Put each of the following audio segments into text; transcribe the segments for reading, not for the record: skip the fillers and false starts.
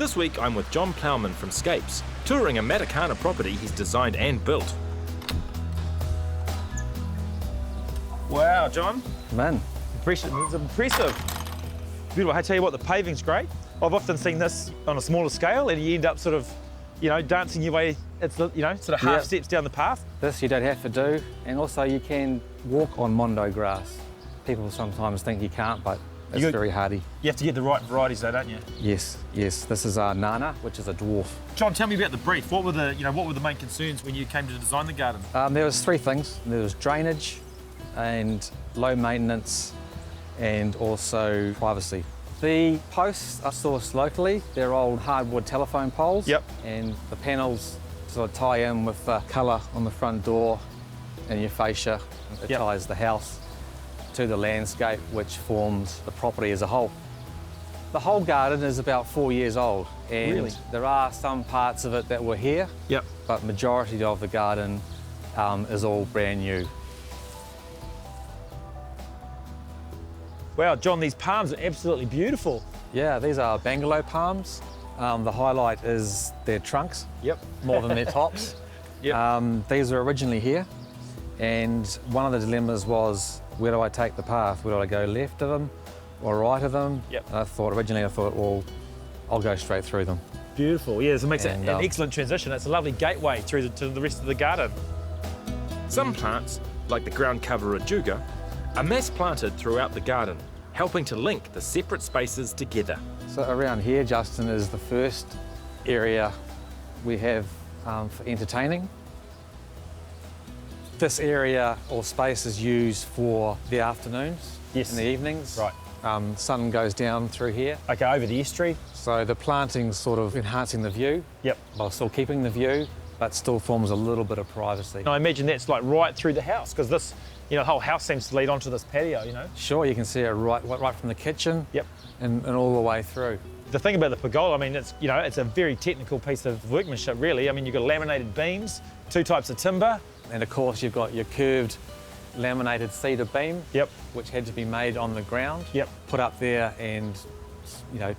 This week I'm with John Plowman from Scapes, touring a Matakana property he's designed and built. Wow, John. Man. Impressive. It's impressive. Beautiful. I tell you what, the paving's great. I've often seen this on a smaller scale and you end up sort of, dancing your way, sort of half steps down the path. This you don't have to do, and also you can walk on mondo grass. People sometimes think you can't, but it's very hardy. You have to get the right varieties though, don't you? Yes. This is our Nana, which is a dwarf. John, tell me about the brief. What were the main concerns when you came to design the garden? There was three things. There was drainage and low maintenance and also privacy. The posts are sourced locally. They're old hardwood telephone poles. Yep. And the panels sort of tie in with the colour on the front door and your fascia. It ties the house to the landscape, which forms the property as a whole. The whole garden is about 4 years old, and really? There are some parts of it that were here, but majority of the garden is all brand new. Wow, John, these palms are absolutely beautiful. Yeah, these are bungalow palms. The highlight is their trunks, more than their tops. These were originally here, and one of the dilemmas was, where do I take the path? Where do I go, left of them or right of them? Originally I thought, well, I'll go straight through them. Beautiful, yeah, it makes an excellent transition. It's a lovely gateway through to the rest of the garden. Some plants, like the ground cover ajuga, are mass planted throughout the garden, helping to link the separate spaces together. So around here, Justin, is the first area we have for entertaining. This area or space is used for the afternoons and the evenings. Right. Sun goes down through here. Okay, over the estuary. So the planting's sort of enhancing the view. While still keeping the view, but still forms a little bit of privacy. I imagine that's like right through the house, because this, the whole house seems to lead onto this patio, Sure, you can see it right from the kitchen and all the way through. The thing about the pergola, I mean, it's a very technical piece of workmanship, really. I mean, you've got laminated beams, two types of timber. And of course, you've got your curved laminated cedar beam, which had to be made on the ground, put up there and,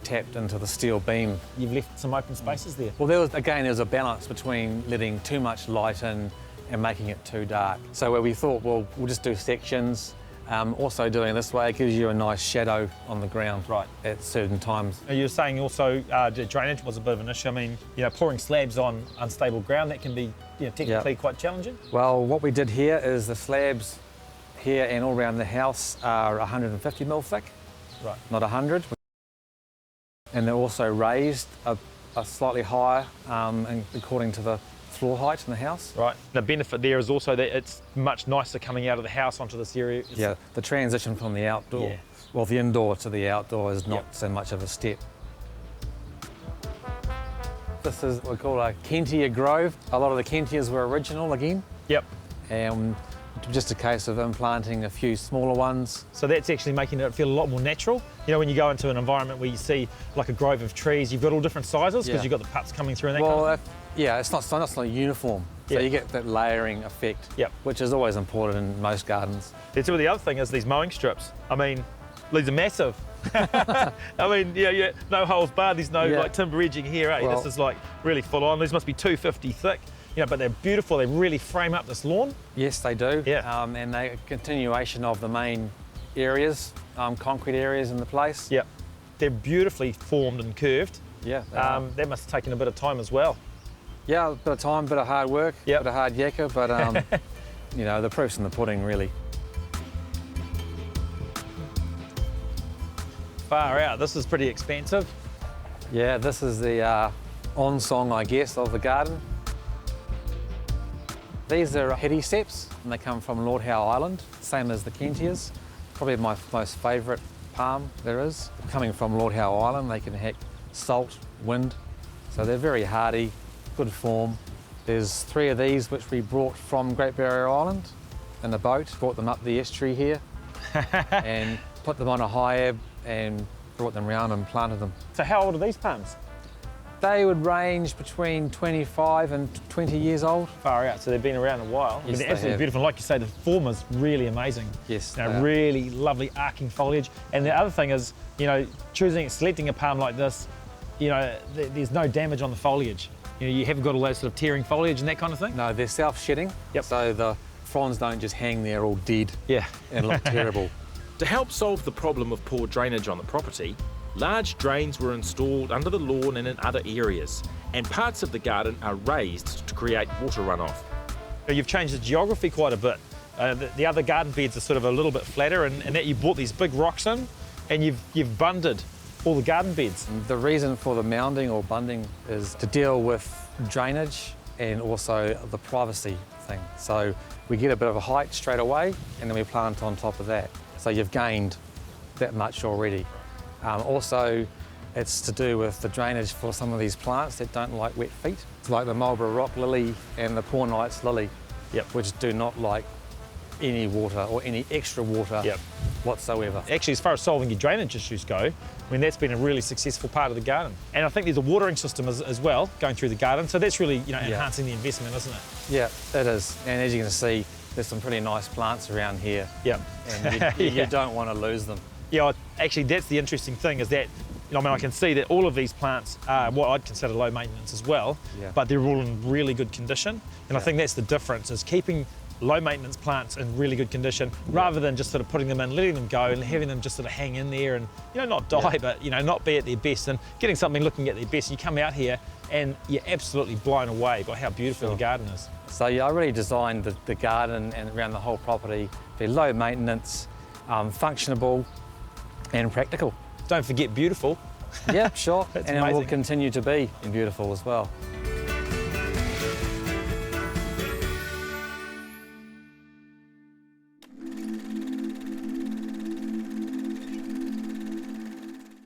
tapped into the steel beam. You've left some open spaces there. Well, there was a balance between letting too much light in and making it too dark. So where we thought, well, we'll just do sections. Also doing it this way, it gives you a nice shadow on the ground at certain times. You were saying also the drainage was a bit of an issue. I mean, pouring slabs on unstable ground, that can be technically quite challenging. Well, what we did here is the slabs here and all around the house are 150 mil thick, not 100. And they're also raised a slightly higher according to the floor height in the house. Right. The benefit there is also that it's much nicer coming out of the house onto this area. The transition from the outdoor, the indoor to the outdoor is not so much of a step. This is what we call a Kentia grove. A lot of the Kentias were original again. And just a case of implanting a few smaller ones. So that's actually making it feel a lot more natural. When you go into an environment where you see like a grove of trees, you've got all different sizes because you've got the pups coming through and that kind of thing. It's not uniform. So you get that layering effect, which is always important in most gardens. So the other thing is these mowing strips. I mean, these are massive. I mean, no holes barred. There's no like timber edging here. This is like really full on. These must be 250 thick. But they're beautiful. They really frame up this lawn. Yes, they do. And they're a continuation of the main areas, concrete areas in the place. They're beautifully formed and curved. That must have taken a bit of time as well. Yeah, a bit of time, a bit of hard work, a bit of hard yakka, but the proof's in the pudding, really. Far out. This is pretty expensive. Yeah, this is the on-song, I guess, of the garden. These are heady steps, and they come from Lord Howe Island, same as the Kentias. Probably my most favourite palm there is. Coming from Lord Howe Island, they can hack salt, wind, so they're very hardy, good form. There's 3 of these which we brought from Great Barrier Island in a boat, brought them up the estuary here and put them on a high ebb and brought them round and planted them. So how old are these palms? They would range between 25 and 20 years old. Far out, so they've been around a while. Yes, they're absolutely beautiful. Like you say, the form is really amazing. Yes, really lovely arcing foliage. And the other thing is, selecting a palm like this, you know, there's no damage on the foliage. You know, you haven't got all that sort of tearing foliage and that kind of thing? No, they're self-shedding, Yep. so the fronds don't just hang there all dead Yeah. and look terrible. To help solve the problem of poor drainage on the property, large drains were installed under the lawn and in other areas, and parts of the garden are raised to create water runoff. You've changed the geography quite a bit. The other garden beds are sort of a little bit flatter, and that you brought these big rocks in, and you've bunded all the garden beds. The reason for the mounding or bunding is to deal with drainage and also the privacy thing. So we get a bit of a height straight away, and then we plant on top of that. So you've gained that much already. Also, it's to do with the drainage for some of these plants that don't like wet feet. It's like the Marlborough rock lily and the poor knight's lily, Yep. which do not like any water or any extra water Yep. whatsoever. Actually, as far as solving your drainage issues go, I mean, that's been a really successful part of the garden. And I think there's a watering system as well going through the garden. So that's really, you know, enhancing the investment, isn't it? Yeah, it is. And as you can see, there's some pretty nice plants around here. Yeah. And you don't want to lose them. Yeah, actually, that's the interesting thing is that, you know, I mean, I can see that all of these plants are what I'd consider low maintenance as well, Yeah. but they're all in really good condition. And I Yeah. think that's the difference, is keeping low maintenance plants in really good condition rather than just sort of putting them in, letting them go and having them just sort of hang in there and, you know, not die, Yeah. but, you know, not be at their best, and getting something looking at their best. You come out here and you're absolutely blown away by how beautiful Sure. the garden is. So yeah, I really designed the garden and around the whole property to be low maintenance, functionable and practical. Don't forget beautiful. Yeah, sure. That's And it will amazing. continue to be beautiful as well.